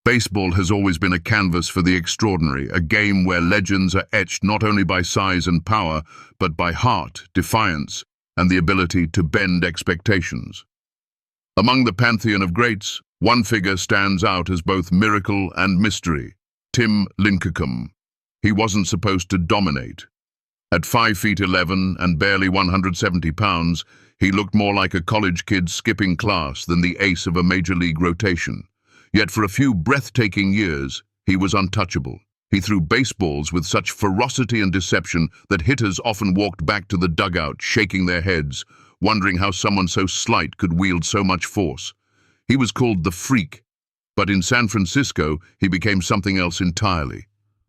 Baseball has always been a canvas for the extraordinary, a game where legends are etched not only by size and power, but by heart, defiance, and the ability to bend expectations. Among the pantheon of greats, one figure stands out as both miracle and mystery: Tim Lincecum. He wasn't supposed to dominate. At 5 feet 11 and barely 170 pounds, he looked more like a college kid skipping class than the ace of a major league rotation. Yet for a few breathtaking years, he was untouchable. He threw baseballs with such ferocity and deception that hitters often walked back to the dugout, shaking their heads, wondering how someone so slight could wield so much force. He was called the Freak, but in San Francisco, he became something else entirely.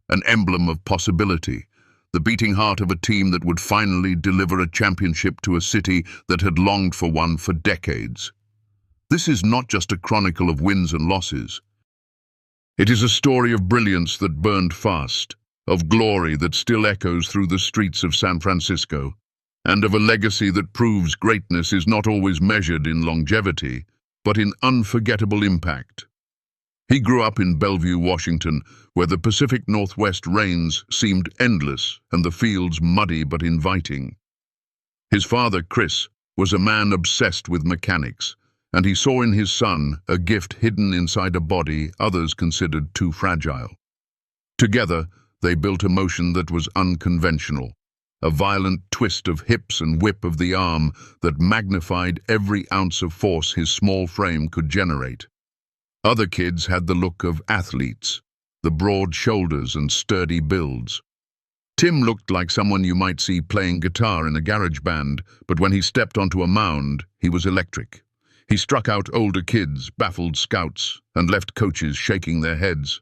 An emblem of possibility, the beating heart of a team that would finally deliver a championship to a city that had longed for one for decades. This is not just a chronicle of wins and losses. It is a story of brilliance that burned fast, of glory that still echoes through the streets of San Francisco, and of a legacy that proves greatness is not always measured in longevity, but in unforgettable impact. He grew up in Bellevue, Washington, where the Pacific Northwest rains seemed endless and the fields muddy but inviting. His father, Chris, was a man obsessed with mechanics, and he saw in his son a gift hidden inside a body others considered too fragile. Together, they built a motion that was unconventional, a violent twist of hips and whip of the arm that magnified every ounce of force his small frame could generate. Other kids had the look of athletes, the broad shoulders and sturdy builds. Tim looked like someone you might see playing guitar in a garage band, but when he stepped onto a mound, he was electric. He struck out older kids, baffled scouts, and left coaches shaking their heads.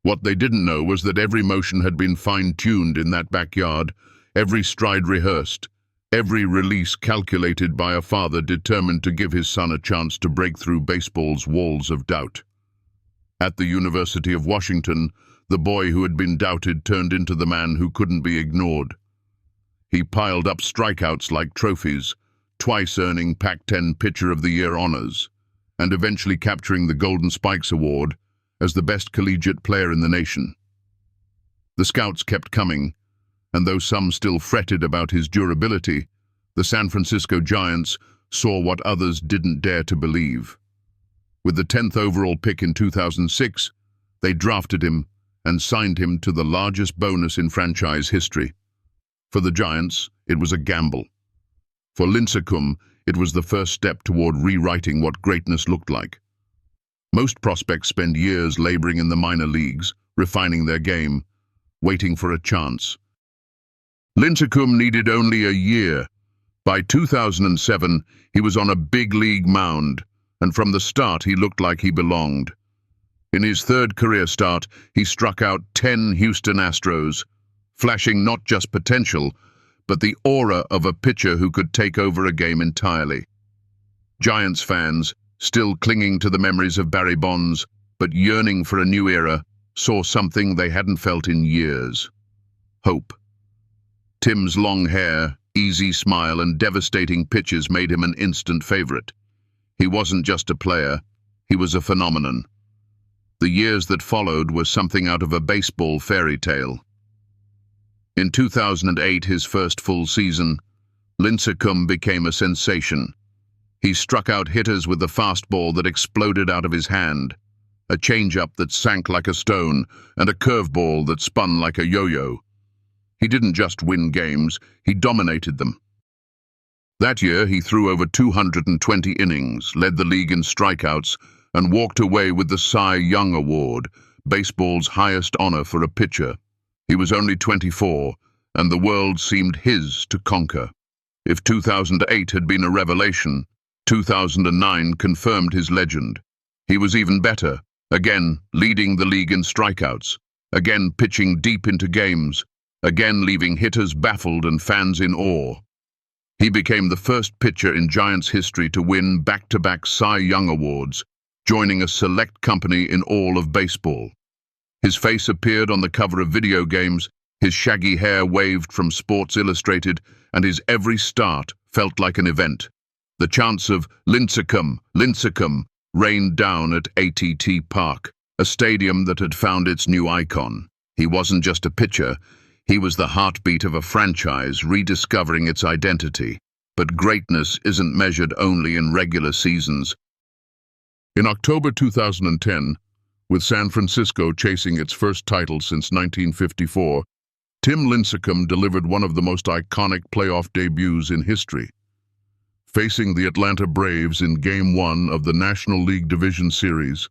What they didn't know was that every motion had been fine-tuned in that backyard, every stride rehearsed, every release calculated by a father determined to give his son a chance to break through baseball's walls of doubt. At the University of Washington, the boy who had been doubted turned into the man who couldn't be ignored. He piled up strikeouts like trophies, twice earning Pac-10 Pitcher of the Year honors, and eventually capturing the Golden Spikes Award as the best collegiate player in the nation. The scouts kept coming, and though some still fretted about his durability, the San Francisco Giants saw what others didn't dare to believe. With the 10th overall pick in 2006, they drafted him and signed him to the largest bonus in franchise history. For the Giants, it was a gamble. For Lincecum, it was the first step toward rewriting what greatness looked like. Most prospects spend years laboring in the minor leagues, refining their game, waiting for a chance. Lincecum needed only a year. By 2007, he was on a big league mound, and from the start he looked like he belonged. In his third career start, he struck out 10 Houston Astros, flashing not just potential, but the aura of a pitcher who could take over a game entirely. Giants fans, still clinging to the memories of Barry Bonds, but yearning for a new era, saw something they hadn't felt in years: hope. Tim's long hair, easy smile, and devastating pitches made him an instant favorite. He wasn't just a player, he was a phenomenon. The years that followed were something out of a baseball fairy tale. In 2008, his first full season, Lincecum became a sensation. He struck out hitters with a fastball that exploded out of his hand, a changeup that sank like a stone, and a curveball that spun like a yo-yo. He didn't just win games, he dominated them. That year, he threw over 220 innings, led the league in strikeouts, and walked away with the Cy Young Award, baseball's highest honor for a pitcher. He was only 24, and the world seemed his to conquer. If 2008 had been a revelation, 2009 confirmed his legend. He was even better, again leading the league in strikeouts, again pitching deep into games, again leaving hitters baffled and fans in awe. He became the first pitcher in Giants history to win back-to-back Cy Young Awards, joining a select company in all of baseball. His face appeared on the cover of video games, his shaggy hair waved from Sports Illustrated, and his every start felt like an event. The chants of "Lincecum, Lincecum" rained down at AT&T Park, a stadium that had found its new icon. He wasn't just a pitcher, he was the heartbeat of a franchise rediscovering its identity. But greatness isn't measured only in regular seasons. In October 2010, with San Francisco chasing its first title since 1954, Tim Lincecum delivered one of the most iconic playoff debuts in history. Facing the Atlanta Braves in Game 1 of the National League Division Series,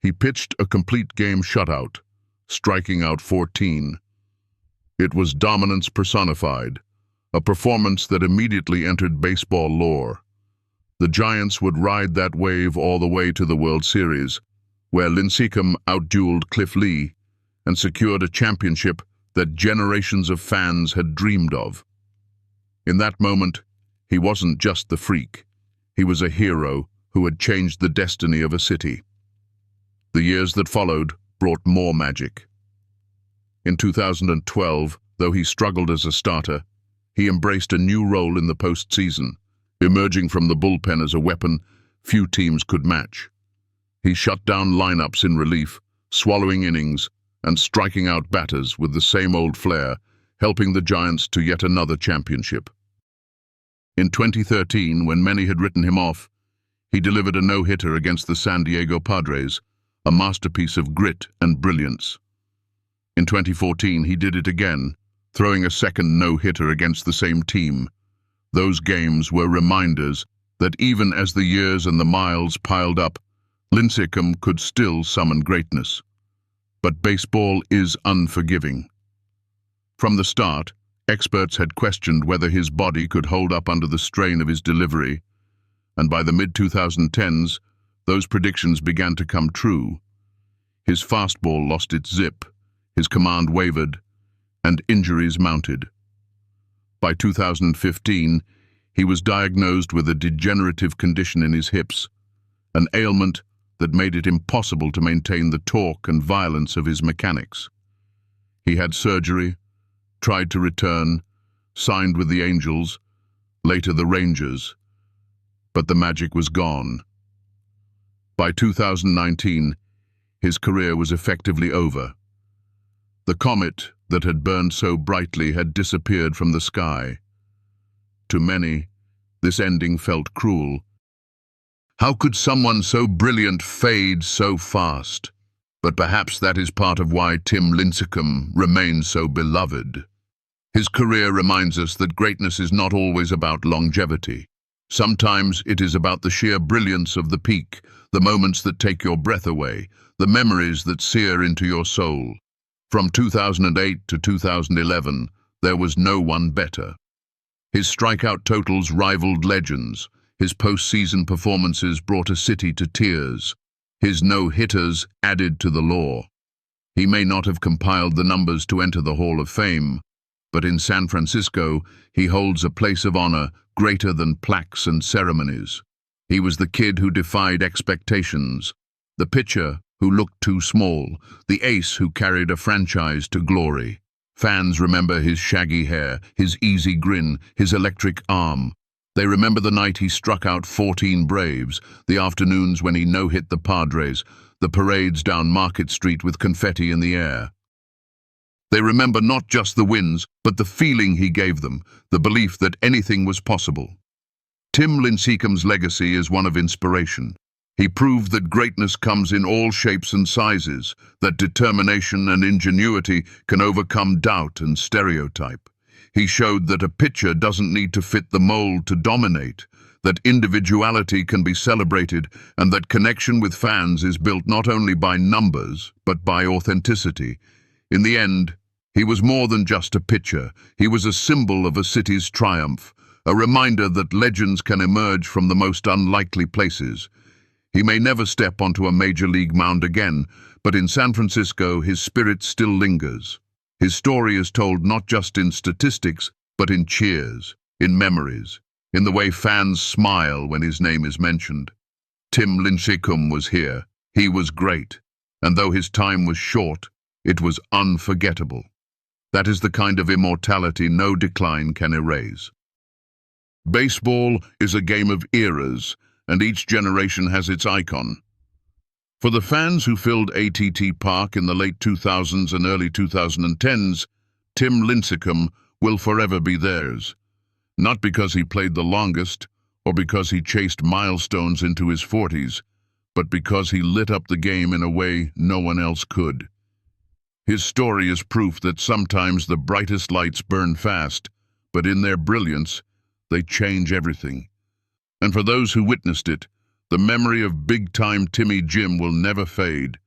he pitched a complete game shutout, striking out 14. It was dominance personified, a performance that immediately entered baseball lore. The Giants would ride that wave all the way to the World Series, where Lincecum outdueled Cliff Lee and secured a championship that generations of fans had dreamed of. In that moment, he wasn't just the freak. He was a hero who had changed the destiny of a city. The years that followed brought more magic. In 2012, though he struggled as a starter, he embraced a new role in the postseason, emerging from the bullpen as a weapon few teams could match. He shut down lineups in relief, swallowing innings, and striking out batters with the same old flair, helping the Giants to yet another championship. In 2013, when many had written him off, he delivered a no-hitter against the San Diego Padres, a masterpiece of grit and brilliance. In 2014, he did it again, throwing a second no-hitter against the same team. Those games were reminders that even as the years and the miles piled up, Lincecum could still summon greatness. But baseball is unforgiving. From the start, experts had questioned whether his body could hold up under the strain of his delivery, and by the mid-2010s, those predictions began to come true. His fastball lost its zip, his command wavered, and injuries mounted. By 2015, he was diagnosed with a degenerative condition in his hips, an ailment that made it impossible to maintain the torque and violence of his mechanics. He had surgery, tried to return, signed with the Angels, later the Rangers, but the magic was gone. By 2019, his career was effectively over. The comet that had burned so brightly had disappeared from the sky. To many, this ending felt cruel. How could someone so brilliant fade so fast? But perhaps that is part of why Tim Lincecum remains so beloved. His career reminds us that greatness is not always about longevity. Sometimes it is about the sheer brilliance of the peak, the moments that take your breath away, the memories that sear into your soul. From 2008 to 2011, there was no one better. His strikeout totals rivaled legends. His postseason performances brought a city to tears. His no-hitters added to the lore. He may not have compiled the numbers to enter the Hall of Fame, but in San Francisco, he holds a place of honor greater than plaques and ceremonies. He was the kid who defied expectations, the pitcher who looked too small, the ace who carried a franchise to glory. Fans remember his shaggy hair, his easy grin, his electric arm. They remember the night he struck out 14 Braves, the afternoons when he no-hit the Padres, the parades down Market Street with confetti in the air. They remember not just the wins, but the feeling he gave them, the belief that anything was possible. Tim Lincecum's legacy is one of inspiration. He proved that greatness comes in all shapes and sizes, that determination and ingenuity can overcome doubt and stereotype. He showed that a pitcher doesn't need to fit the mold to dominate, that individuality can be celebrated, and that connection with fans is built not only by numbers, but by authenticity. In the end, he was more than just a pitcher. He was a symbol of a city's triumph, a reminder that legends can emerge from the most unlikely places. He may never step onto a major league mound again, but in San Francisco, his spirit still lingers. His story is told not just in statistics, but in cheers, in memories, in the way fans smile when his name is mentioned. Tim Lincecum was here. He was great. And though his time was short, it was unforgettable. That is the kind of immortality no decline can erase. Baseball is a game of eras, and each generation has its icon. For the fans who filled ATT Park in the late 2000s and early 2010s, Tim Lincecum will forever be theirs. Not because he played the longest, or because he chased milestones into his 40s, but because he lit up the game in a way no one else could. His story is proof that sometimes the brightest lights burn fast, but in their brilliance, they change everything. And for those who witnessed it, the memory of big-time Timmy Jim will never fade.